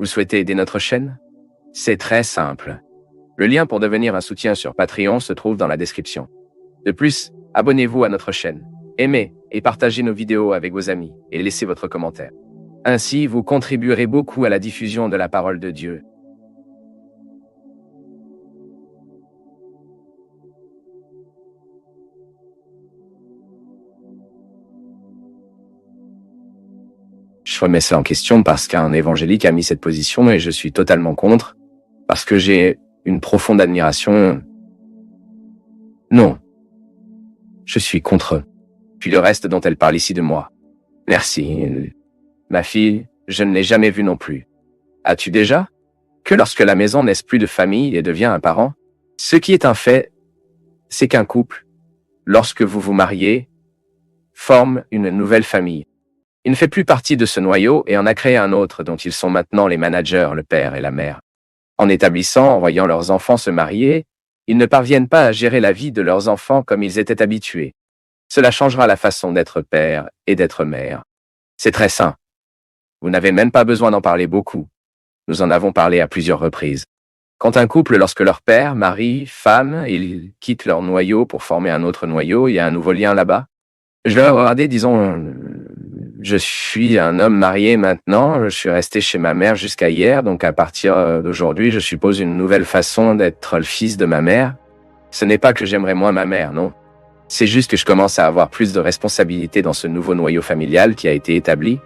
Vous souhaitez aider notre chaîne? C'est très simple. Le lien pour devenir un soutien sur Patreon se trouve dans la description. De plus, abonnez-vous à notre chaîne, aimez et partagez nos vidéos avec vos amis et laissez votre commentaire. Ainsi, vous contribuerez beaucoup à la diffusion de la parole de Dieu. Je remets ça en question parce qu'un évangélique a mis cette position et je suis totalement contre, parce que j'ai une profonde admiration. Non. Je suis contre eux. Puis le reste dont elle parle ici de moi. Merci. Ma fille, je ne l'ai jamais vue non plus. As-tu déjà? Que lorsque la maison n'est plus de famille et devient un parent? Ce qui est un fait, c'est qu'un couple, lorsque vous vous mariez, forme une nouvelle famille. Il ne fait plus partie de ce noyau et en a créé un autre dont ils sont maintenant les managers, le père et la mère. En établissant, en voyant leurs enfants se marier, ils ne parviennent pas à gérer la vie de leurs enfants comme ils étaient habitués. Cela changera la façon d'être père et d'être mère. C'est très sain. Vous n'avez même pas besoin d'en parler beaucoup. Nous en avons parlé à plusieurs reprises. Quand un couple, lorsque leur père, mari, femme, ils quittent leur noyau pour former un autre noyau, il y a un nouveau lien là-bas. Je vais regarder, disons, je suis un homme marié maintenant, je suis resté chez ma mère jusqu'à hier, donc à partir d'aujourd'hui, je suppose une nouvelle façon d'être le fils de ma mère. Ce n'est pas que j'aimerais moins ma mère, non. C'est juste que je commence à avoir plus de responsabilités dans ce nouveau noyau familial qui a été établi.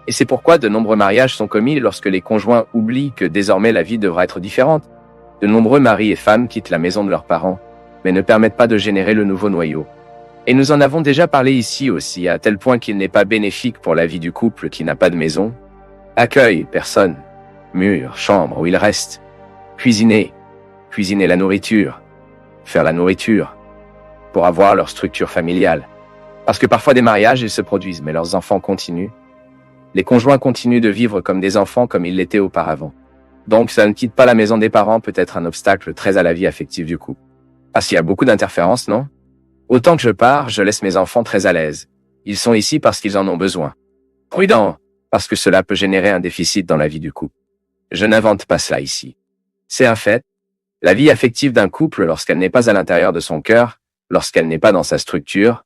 Et c'est pourquoi de nombreux mariages sont commis lorsque les conjoints oublient que désormais la vie devra être différente. De nombreux maris et femmes quittent la maison de leurs parents, mais ne permettent pas de générer le nouveau noyau. Et nous en avons déjà parlé ici aussi, à tel point qu'il n'est pas bénéfique pour la vie du couple qui n'a pas de maison. Accueil, personne, mur, chambre où ils restent. Cuisiner la nourriture, faire la nourriture, pour avoir leur structure familiale. Parce que parfois des mariages, ils se produisent, mais leurs enfants continuent. Les conjoints continuent de vivre comme des enfants comme ils l'étaient auparavant. Donc ça ne quitte pas la maison des parents peut être un obstacle très à la vie affective du couple. Parce qu'il y a beaucoup d'interférences, non? Autant que je pars, je laisse mes enfants très à l'aise. Ils sont ici parce qu'ils en ont besoin. Prudent, parce que cela peut générer un déficit dans la vie du couple. Je n'invente pas cela ici. C'est un fait. La vie affective d'un couple, lorsqu'elle n'est pas à l'intérieur de son cœur, lorsqu'elle n'est pas dans sa structure,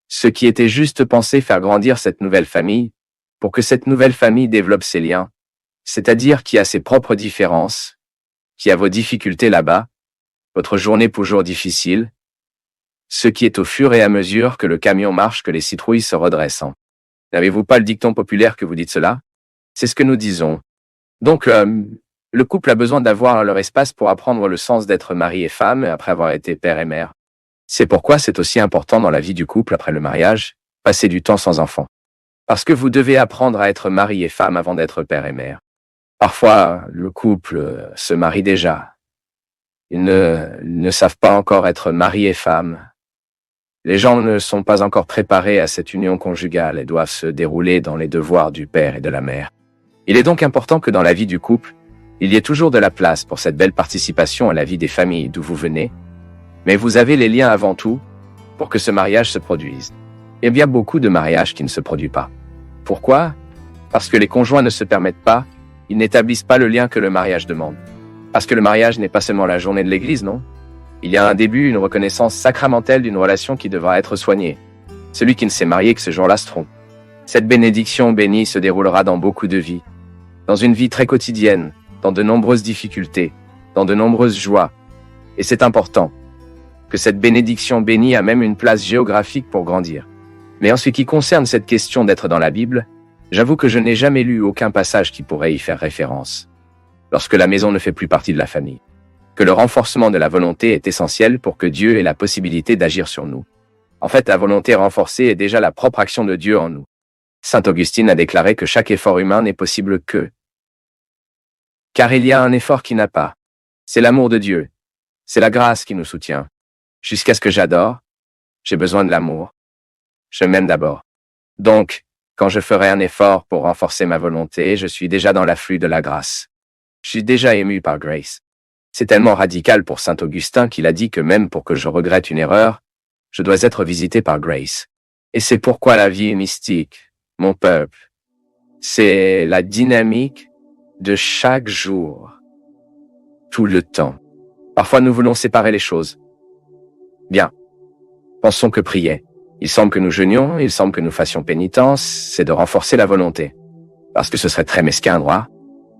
ce qui était juste penser faire grandir cette nouvelle famille, pour que cette nouvelle famille développe ses liens, c'est-à-dire qui a ses propres différences, qui a vos difficultés là-bas, votre journée pour jour difficile, ce qui est au fur et à mesure que le camion marche que les citrouilles se redressent. N'avez-vous pas le dicton populaire que vous dites cela? C'est ce que nous disons. Donc, le couple a besoin d'avoir leur espace pour apprendre le sens d'être mari et femme après avoir été père et mère. C'est pourquoi c'est aussi important dans la vie du couple après le mariage, passer du temps sans enfant. Parce que vous devez apprendre à être mari et femme avant d'être père et mère. Parfois, le couple se marie déjà. Ils ne savent pas encore être mari et femme. Les gens ne sont pas encore préparés à cette union conjugale et doivent se dérouler dans les devoirs du père et de la mère. Il est donc important que dans la vie du couple, il y ait toujours de la place pour cette belle participation à la vie des familles d'où vous venez, mais vous avez les liens avant tout pour que ce mariage se produise. Il y a bien beaucoup de mariages qui ne se produisent pas. Pourquoi? Parce que les conjoints ne se permettent pas, ils n'établissent pas le lien que le mariage demande. Parce que le mariage n'est pas seulement la journée de l'église, non? Il y a un début, une reconnaissance sacramentelle d'une relation qui devra être soignée. Celui qui ne s'est marié que ce jour-là se trompe. Cette bénédiction bénie se déroulera dans beaucoup de vies. Dans une vie très quotidienne, dans de nombreuses difficultés, dans de nombreuses joies. Et c'est important que cette bénédiction bénie a même une place géographique pour grandir. Mais en ce qui concerne cette question d'être dans la Bible, j'avoue que je n'ai jamais lu aucun passage qui pourrait y faire référence. Lorsque la maison ne fait plus partie de la famille. Que le renforcement de la volonté est essentiel pour que Dieu ait la possibilité d'agir sur nous. En fait, la volonté renforcée est déjà la propre action de Dieu en nous. Saint Augustine a déclaré que chaque effort humain n'est possible que car il y a un effort qui n'a pas. C'est l'amour de Dieu. C'est la grâce qui nous soutient. Jusqu'à ce que j'adore, j'ai besoin de l'amour. Je m'aime d'abord. Donc, quand je ferai un effort pour renforcer ma volonté, je suis déjà dans l'afflux de la grâce. Je suis déjà ému par Grace. C'est tellement radical pour saint Augustin qu'il a dit que même pour que je regrette une erreur, je dois être visité par Grace. Et c'est pourquoi la vie est mystique, mon peuple. C'est la dynamique de chaque jour, tout le temps. Parfois nous voulons séparer les choses. Bien, pensons que prier. Il semble que nous jeûnions, il semble que nous fassions pénitence, c'est de renforcer la volonté. Parce que ce serait très mesquin, droit.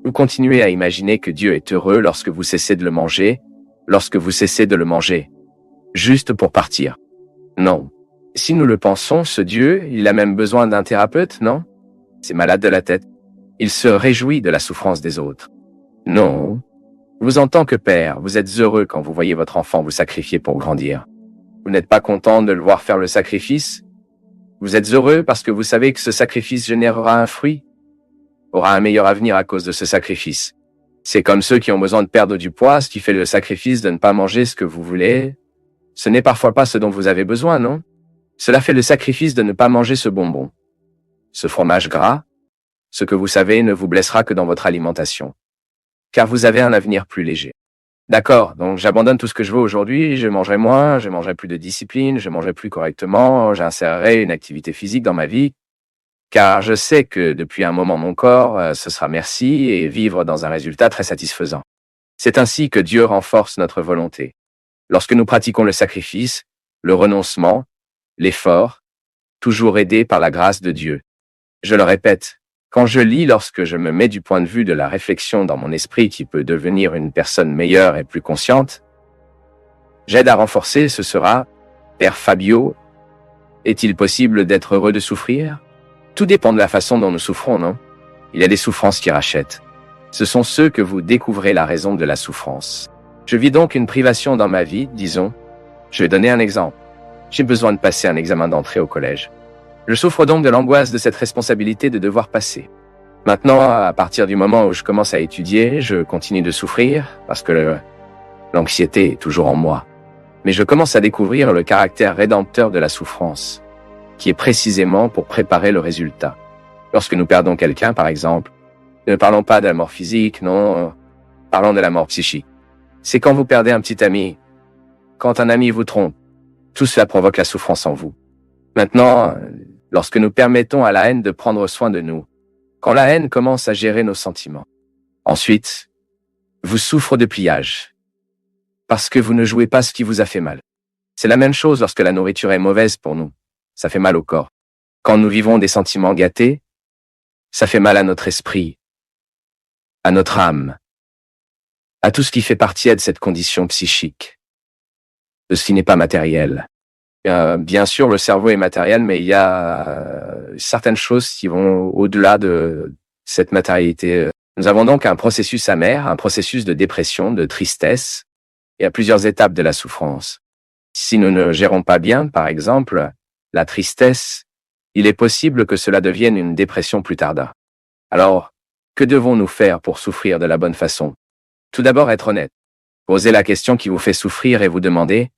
Vous continuez à imaginer que Dieu est heureux lorsque vous cessez de le manger, juste pour partir. Non. Si nous le pensons, ce Dieu, il a même besoin d'un thérapeute, non? C'est malade de la tête. Il se réjouit de la souffrance des autres. Non. Vous, en tant que père, vous êtes heureux quand vous voyez votre enfant vous sacrifier pour grandir. Vous n'êtes pas content de le voir faire le sacrifice? Vous êtes heureux parce que vous savez que ce sacrifice générera un fruit, aura un meilleur avenir à cause de ce sacrifice. C'est comme ceux qui ont besoin de perdre du poids, ce qui fait le sacrifice de ne pas manger ce que vous voulez. Ce n'est parfois pas ce dont vous avez besoin, non? Cela fait le sacrifice de ne pas manger ce bonbon, ce fromage gras. Ce que vous savez ne vous blessera que dans votre alimentation, car vous avez un avenir plus léger. D'accord, donc j'abandonne tout ce que je veux aujourd'hui, je mangerai moins, je mangerai plus de discipline, je mangerai plus correctement, j'insérerai une activité physique dans ma vie, car je sais que depuis un moment mon corps, ce sera merci et vivre dans un résultat très satisfaisant. C'est ainsi que Dieu renforce notre volonté. Lorsque nous pratiquons le sacrifice, le renoncement, l'effort, toujours aidés par la grâce de Dieu. Je le répète, quand je lis, lorsque je me mets du point de vue de la réflexion dans mon esprit qui peut devenir une personne meilleure et plus consciente, j'aide à renforcer, ce sera, Père Fabio, est-il possible d'être heureux de souffrir? Tout dépend de la façon dont nous souffrons, non? Il y a des souffrances qui rachètent. Ce sont ceux que vous découvrez la raison de la souffrance. Je vis donc une privation dans ma vie, disons. Je vais donner un exemple. J'ai besoin de passer un examen d'entrée au collège. Je souffre donc de l'angoisse de cette responsabilité de devoir passer. Maintenant, à partir du moment où je commence à étudier, je continue de souffrir parce que l'anxiété est toujours en moi. Mais je commence à découvrir le caractère rédempteur de la souffrance, qui est précisément pour préparer le résultat. Lorsque nous perdons quelqu'un, par exemple, ne parlons pas de la mort physique, non, parlons de la mort psychique. C'est quand vous perdez un petit ami, quand un ami vous trompe, tout cela provoque la souffrance en vous. Maintenant, lorsque nous permettons à la haine de prendre soin de nous, quand la haine commence à gérer nos sentiments, ensuite, vous souffrez de pliage, parce que vous ne jouez pas ce qui vous a fait mal. C'est la même chose lorsque la nourriture est mauvaise pour nous, ça fait mal au corps. Quand nous vivons des sentiments gâtés, ça fait mal à notre esprit, à notre âme, à tout ce qui fait partie de cette condition psychique, de ce qui n'est pas matériel. Bien sûr, le cerveau est matériel, mais il y a certaines choses qui vont au-delà de cette matérialité. Nous avons donc un processus amer, un processus de dépression, de tristesse, et à plusieurs étapes de la souffrance. Si nous ne gérons pas bien, par exemple, la tristesse, il est possible que cela devienne une dépression plus tard. Alors, que devons-nous faire pour souffrir de la bonne façon? Tout d'abord, être honnête. Posez la question qui vous fait souffrir et vous demandez: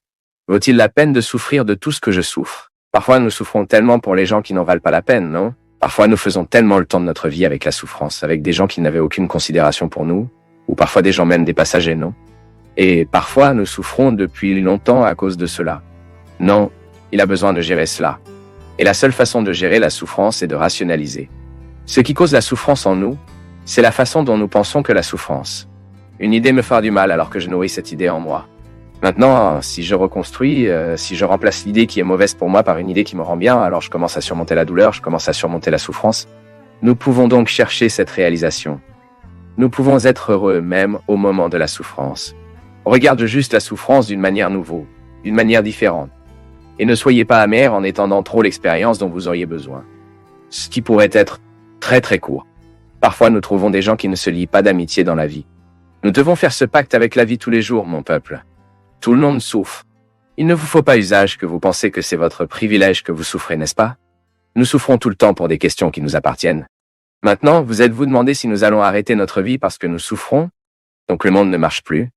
vaut-il la peine de souffrir de tout ce que je souffre? Parfois, nous souffrons tellement pour les gens qui n'en valent pas la peine, non? Parfois, nous faisons tellement le temps de notre vie avec la souffrance, avec des gens qui n'avaient aucune considération pour nous, ou parfois des gens même des passagers, non? Et parfois, nous souffrons depuis longtemps à cause de cela. Non, il a besoin de gérer cela. Et la seule façon de gérer la souffrance est de rationaliser. Ce qui cause la souffrance en nous, c'est la façon dont nous pensons que la souffrance. Une idée me fera du mal alors que je nourris cette idée en moi. Maintenant, si je reconstruis, si je remplace l'idée qui est mauvaise pour moi par une idée qui me rend bien, alors je commence à surmonter la douleur, je commence à surmonter la souffrance. Nous pouvons donc chercher cette réalisation. Nous pouvons être heureux même au moment de la souffrance. Regarde juste la souffrance d'une manière nouvelle, d'une manière différente. Et ne soyez pas amer en étendant trop l'expérience dont vous auriez besoin. Ce qui pourrait être très très court. Parfois nous trouvons des gens qui ne se lient pas d'amitié dans la vie. Nous devons faire ce pacte avec la vie tous les jours, mon peuple. Tout le monde souffre. Il ne vous faut pas usage que vous pensez que c'est votre privilège que vous souffrez, n'est-ce pas? Nous souffrons tout le temps pour des questions qui nous appartiennent. Maintenant, vous êtes-vous demandé si nous allons arrêter notre vie parce que nous souffrons? Donc le monde ne marche plus.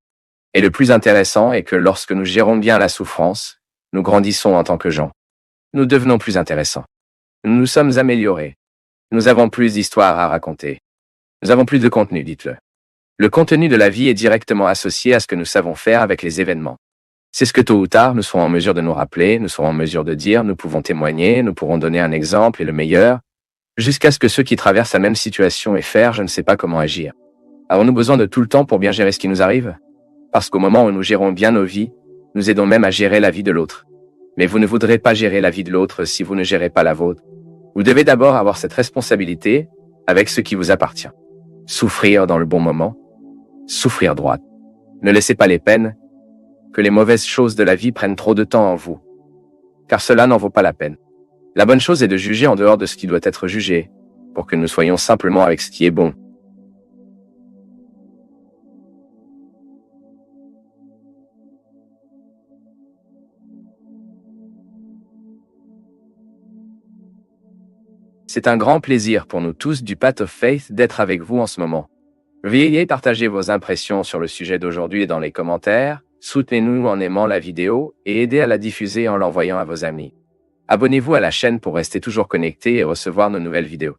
Et le plus intéressant est que lorsque nous gérons bien la souffrance, nous grandissons en tant que gens. Nous devenons plus intéressants. Nous nous sommes améliorés. Nous avons plus d'histoires à raconter. Nous avons plus de contenu, dites-le. Le contenu de la vie est directement associé à ce que nous savons faire avec les événements. C'est ce que tôt ou tard, nous serons en mesure de nous rappeler, nous serons en mesure de dire, nous pouvons témoigner, nous pourrons donner un exemple et le meilleur, jusqu'à ce que ceux qui traversent la même situation aient faire, je ne sais pas comment agir. Avons-nous besoin de tout le temps pour bien gérer ce qui nous arrive? Parce qu'au moment où nous gérons bien nos vies, nous aidons même à gérer la vie de l'autre. Mais vous ne voudrez pas gérer la vie de l'autre si vous ne gérez pas la vôtre. Vous devez d'abord avoir cette responsabilité avec ce qui vous appartient. Souffrir dans le bon moment, souffrir droit. Ne laissez pas les peines, que les mauvaises choses de la vie prennent trop de temps en vous. Car cela n'en vaut pas la peine. La bonne chose est de juger en dehors de ce qui doit être jugé, pour que nous soyons simplement avec ce qui est bon. C'est un grand plaisir pour nous tous du Path of Faith d'être avec vous en ce moment. Veuillez partager vos impressions sur le sujet d'aujourd'hui dans les commentaires, soutenez-nous en aimant la vidéo et aidez à la diffuser en l'envoyant à vos amis. Abonnez-vous à la chaîne pour rester toujours connecté et recevoir nos nouvelles vidéos.